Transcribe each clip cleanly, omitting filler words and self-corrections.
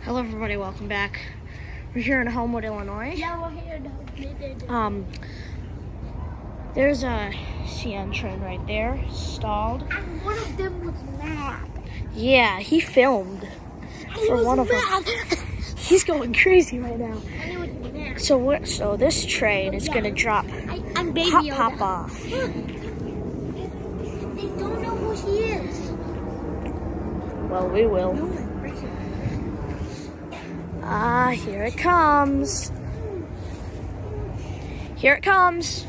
Hello everybody, welcome back. We're here in Homewood, Illinois. Yeah, we're here in Homewood. There's a CN train right there, stalled. And one of them was mad. Yeah, he filmed for one of them. He's going crazy right now. And he was mad. So this train is gonna drop I'm Baby Yoda. Pop off. They don't know who he is. Well, we will. Here it comes. Here it comes.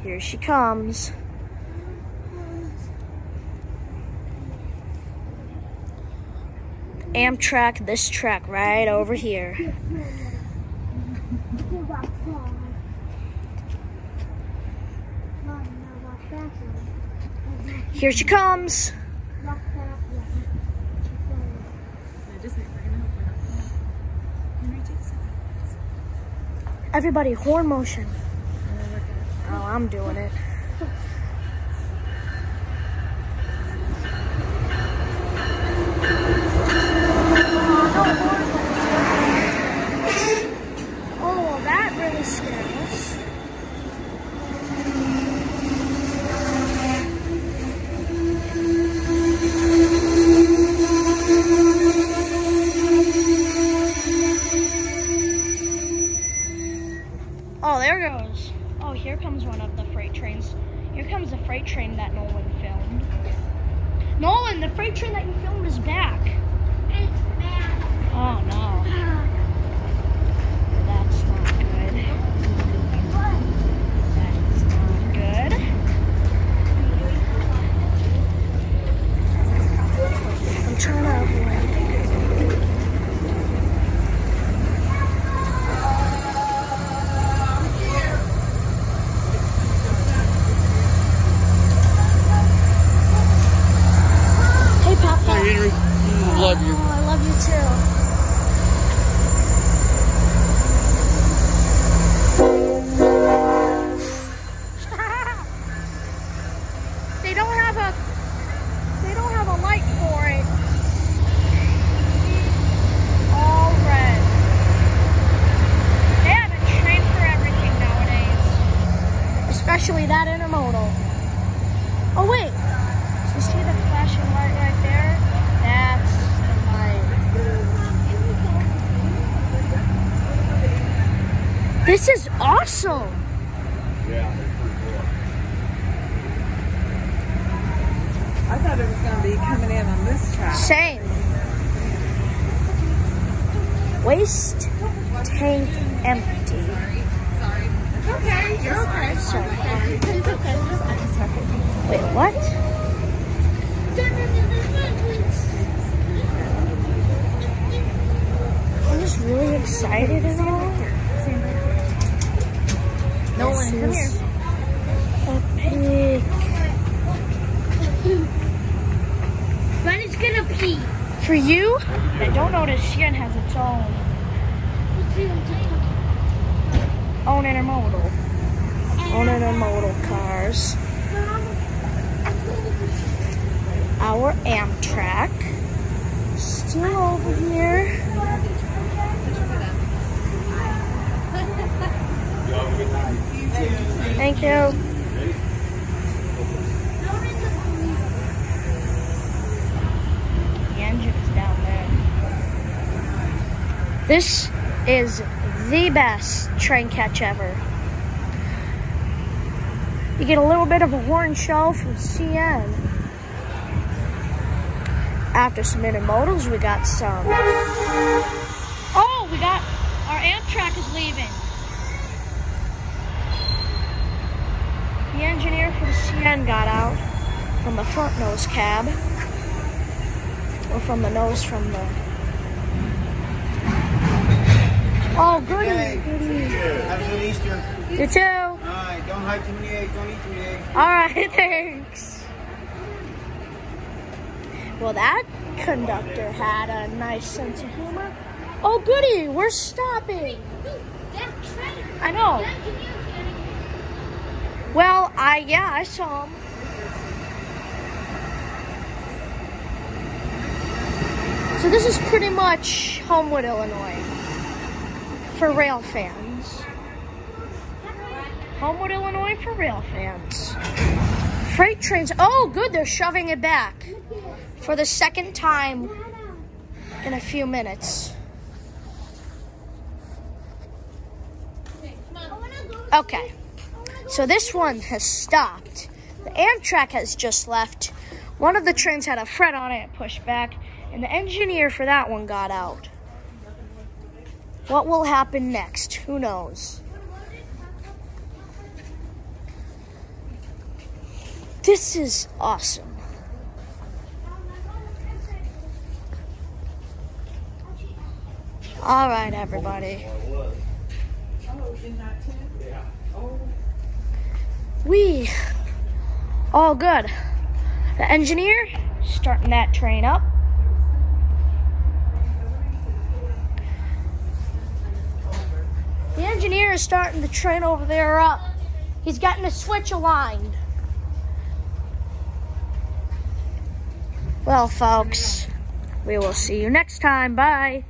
Here she comes. Amtrak, this track right over here. Here she comes. Everybody, horn motion. Oh, I'm doing it. Oh, well, that really scared us. Oh, there goes. Oh, here comes one of the freight trains. Here comes the freight train that Nolan filmed. Nolan, the freight train that you filmed is back. It's mad. Oh, no. That's not good. That's not good. I'm trying to avoid. Henry, love you. Oh, I love you too. They don't have a light for it. All red. They have a train for everything nowadays. Especially that intermodal. Oh wait. You see the flashing light right there? That's the light. This is awesome. Yeah, they're pretty cool. I thought it was going to be coming in on this track. Same. Waste tank empty. Sorry. It's okay. You're okay. Sorry. It's okay. Wait, what? I'm just really excited and all. Nolan, come here. Epic. When it's gonna pee. For you, I don't notice CN has its own intermodal. Own intermodal cars. Our Amtrak. Still over here. Thank you. The engine is down there. This is the best train catch ever. You get a little bit of a horn show from CN. After some intermodals, we got some. Oh, we got our Amtrak is leaving. The engineer from CN got out from the front nose cab, or from the nose from the. Oh, goody, goody. Have a good Easter. You too. All right, don't hide too many eggs, don't eat too many eggs. All right, thanks. Well, that conductor had a nice sense of humor. Oh, goody, we're stopping. That train. I know. Well, I saw him. So this is pretty much Homewood, Illinois, for rail fans. Homewood, Illinois for rail fans. Freight trains. Oh, good. They're shoving it back for the second time in a few minutes. Okay. So this one has stopped. The Amtrak has just left. One of the trains had a fret on it, pushed back, and the engineer for that one got out. What will happen next? Who knows? This is awesome. All right, everybody. All good. The engineer starting that train up. The engineer is starting the train over there up. He's getting the switch aligned. Well, folks, we will see you next time. Bye.